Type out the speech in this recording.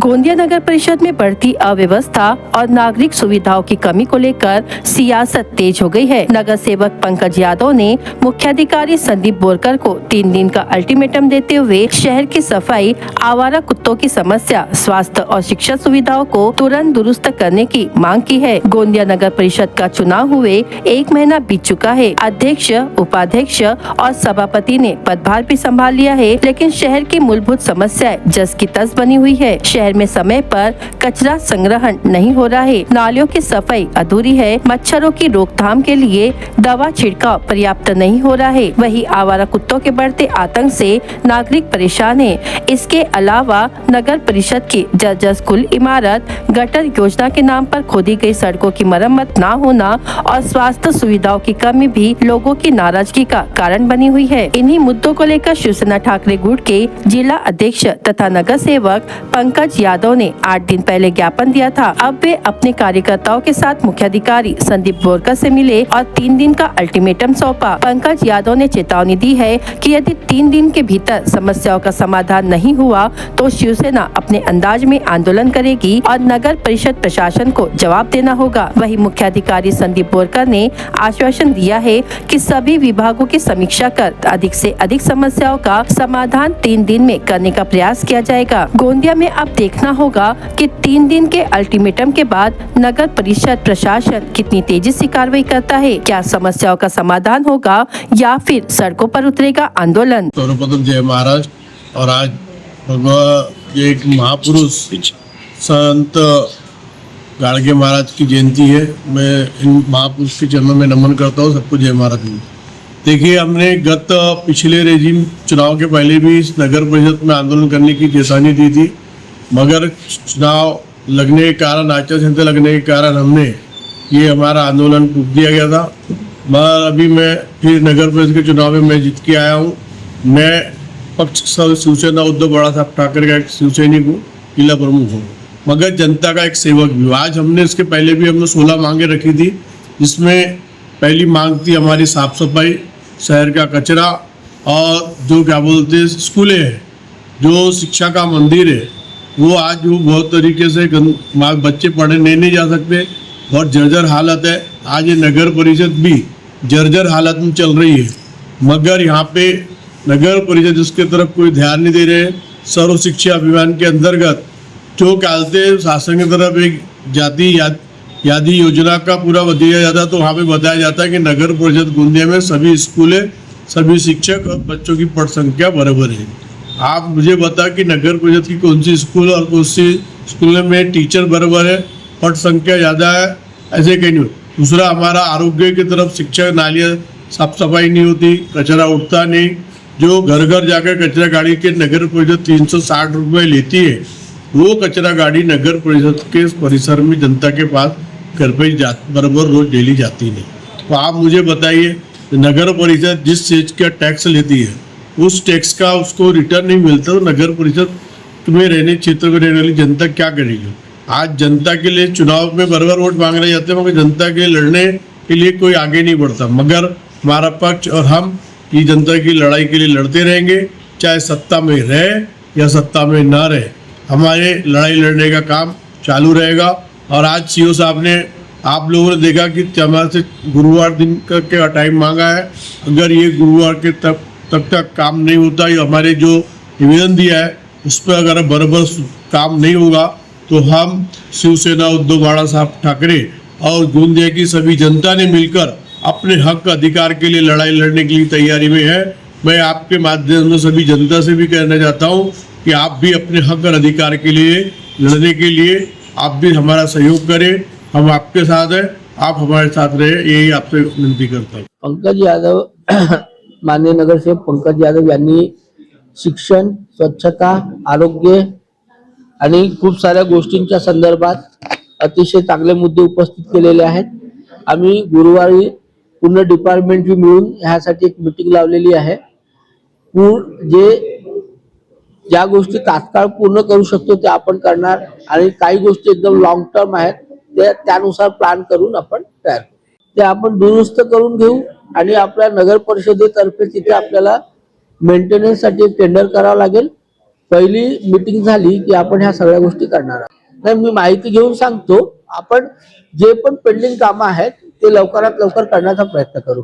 गोंदिया नगर परिषद में बढ़ती अव्यवस्था और नागरिक सुविधाओं की कमी को लेकर सियासत तेज हो गई है। नगर सेवक पंकज यादव ने मुख्याधिकारी संदीप बोरकर को 3 दिन का अल्टीमेटम देते हुए शहर की सफाई, आवारा कुत्तों की समस्या, स्वास्थ्य और शिक्षा सुविधाओं को तुरंत दुरुस्त करने की मांग की है। गोंदिया नगर परिषद का चुनाव हुए 1 महीना बीत चुका है। अध्यक्ष, उपाध्यक्ष और सभापति ने पदभार भी संभाल लिया है, लेकिन शहर की मूलभूत समस्याएं जस की तस बनी हुई है। शहर में समय पर कचरा संग्रहण नहीं हो रहा है, नालियों की सफाई अधूरी है, मच्छरों की रोकथाम के लिए दवा छिड़काव पर्याप्त नहीं हो रहा है। वहीं आवारा कुत्तों के बढ़ते आतंक से नागरिक परेशान है। इसके अलावा नगर परिषद की जर्जर स्कूल इमारत, गटर योजना के नाम पर खोदी गई सड़कों की मरम्मत न होना और स्वास्थ्य सुविधाओं की कमी भी लोगों की नाराजगी का कारण बनी हुई है। इन्हीं मुद्दों को लेकर शिवसेना ठाकरे गुट के जिला अध्यक्ष तथा नगर सेवक पंकज यादव ने 8 दिन पहले ज्ञापन दिया था। अब वे अपने कार्यकर्ताओं के साथ मुख्याधिकारी संदीप बोरकर से मिले और 3 दिन का अल्टीमेटम सौंपा। पंकज यादव ने चेतावनी दी है कि यदि 3 दिन के भीतर समस्याओं का समाधान नहीं हुआ तो शिवसेना अपने अंदाज में आंदोलन करेगी और नगर परिषद प्रशासन को जवाब देना होगा। वहीं मुख्याधिकारी संदीप बोरकर ने आश्वासन दिया है कि सभी विभागों की समीक्षा कर अधिक से अधिक समस्याओं का समाधान 3 दिन में करने का प्रयास किया जाएगा। गोंदिया में अब देखना होगा कि 3 दिन के अल्टीमेटम के बाद नगर परिषद प्रशासन कितनी तेजी से कार्रवाई करता है। क्या समस्याओं का समाधान होगा या फिर सड़कों पर उतरेगा आंदोलन। सर्वप्रथम जय महाराष्ट्र। और आज एक महापुरुष संत गाड़गे महाराज की जयंती है। मैं इन महापुरुष के चरणों में नमन करता हूँ। सबको जय महाराज। देखिए, हमने पिछले रेजिम चुनाव के पहले भी इस नगर परिषद में आंदोलन करने की चेतावनी दी थी, मगर चुनाव लगने के कारण, आचार संहिता लगने के कारण हमने ये हमारा आंदोलन टूट दिया गया था। मगर अभी मैं फिर नगर परिषद के चुनाव में मैं जीत के आया हूँ। मैं पक्ष शिवसेना उद्धव बड़ा साहब ठाकरे का एक शिवसैनिक हूँ, जिला प्रमुख हूँ, मगर जनता का एक सेवक भी। आज हमने इसके पहले भी हमने 16 मांगे रखी थी, जिसमें पहली मांग थी हमारी साफ सफाई, शहर का कचरा और जो क्या बोलते हैं स्कूलें हैं, जो शिक्षा का मंदिर है, वो आज वो बहुत तरीके से बच्चे पढ़ने नहीं जा सकते, बहुत जर्जर हालत है। आज ये नगर परिषद भी जर्जर हालत में चल रही है, मगर यहाँ पे नगर परिषद इसके तरफ कोई ध्यान नहीं दे रहे। सर्व शिक्षा अभियान के अंतर्गत जो कहते शासन की तरफ एक जाति यादी योजना का पूरा दिया जाता, तो वहाँ पे बताया जाता है कि नगर परिषद गोंदिया में सभी स्कूलें, सभी शिक्षक और बच्चों की पद संख्या बराबर है। आप मुझे बता कि नगर परिषद की कौन सी स्कूल और कौन सी स्कूल में टीचर बराबर है, पद संख्या ज़्यादा है, ऐसे कहीं नहीं। दूसरा, हमारा आरोग्य की तरफ शिक्षा, नालियाँ साफ सफाई नहीं होती, कचरा उठता नहीं। जो घर घर जाकर कचरा गाड़ी के नगर परिषद 360 रुपये लेती है, वो कचरा गाड़ी नगर परिषद के परिसर में जनता के पास घर पे बराबर रोज डेली जाती नहीं। तो आप मुझे बताइए, नगर परिषद जिस चीज़ का टैक्स लेती है, उस टैक्स का उसको रिटर्न नहीं मिलता, तो नगर परिषद में रहने क्षेत्र में रहने वाली जनता क्या करेगी। आज जनता के लिए चुनाव में बराबर वोट मांगने जाते हैं, मगर जनता के लड़ने के लिए कोई आगे नहीं बढ़ता। मगर हमारा पक्ष और हम ये जनता की लड़ाई के लिए लड़ते रहेंगे, चाहे सत्ता में रहे या सत्ता में ना रहे, हमारे लड़ाई लड़ने का काम चालू रहेगा। और आज सीओ साहब ने, आप लोगों ने देखा कि हमारे से गुरुवार दिन का टाइम मांगा है। अगर ये गुरुवार के तक काम नहीं होता, ये हमारे जो निवेदन दिया है उस पर अगर बराबर काम नहीं होगा, तो हम शिवसेना उद्धव बड़ा साहब ठाकरे और गोंदिया की सभी जनता ने मिलकर अपने हक अधिकार के लिए लड़ाई लड़ने के लिए तैयारी में है। मैं आपके माध्यम से सभी जनता से भी कहना चाहता हूँ कि आप भी अपने हक और अधिकार के लिए लड़ने के लिए आप भी हमारा सहयोग करें। हम आपके साथ हैं, आप हमारे साथ रहे, यही आपसे विनती करता हूँ। पंकज यादव, माननीय नगरसेवक पंकज यादव यांनी शिक्षण, स्वच्छता, आरोग्य आणि खूप साऱ्या गोष्टींच्या संदर्भात अतिशय चांगले मुद्दे उपस्थित केलेले आहेत। आम्ही गुरुवारी पूर्ण डिपार्टमेंट मिळून ह्यासाठी एक मीटिंग लावलेली आहे। ज्या गोष्टी तात्काळ पूर्ण करू शकतो ते आपण करणार आणि काही गोष्टी एकदम लॉंग टर्म आहेत ते त्यानुसार प्लॅन करून आपण तयार करू। ते आपण दुरुस्त करून घेऊ आणि आपल्या नगर परिषदेतर्फे तिथे आपल्याला मेंटेनन्स साठी टेंडर करावं लागेल पहिली मीटिंग झाली की आपण ह्या सगळ्या गोष्टी करणार आहोत. नाही, मी माहिती घेऊन सांगतो. आपण जे पण पेंडिंग कामं आहेत ते लवकरात लवकर करण्याचा प्रयत्न करू.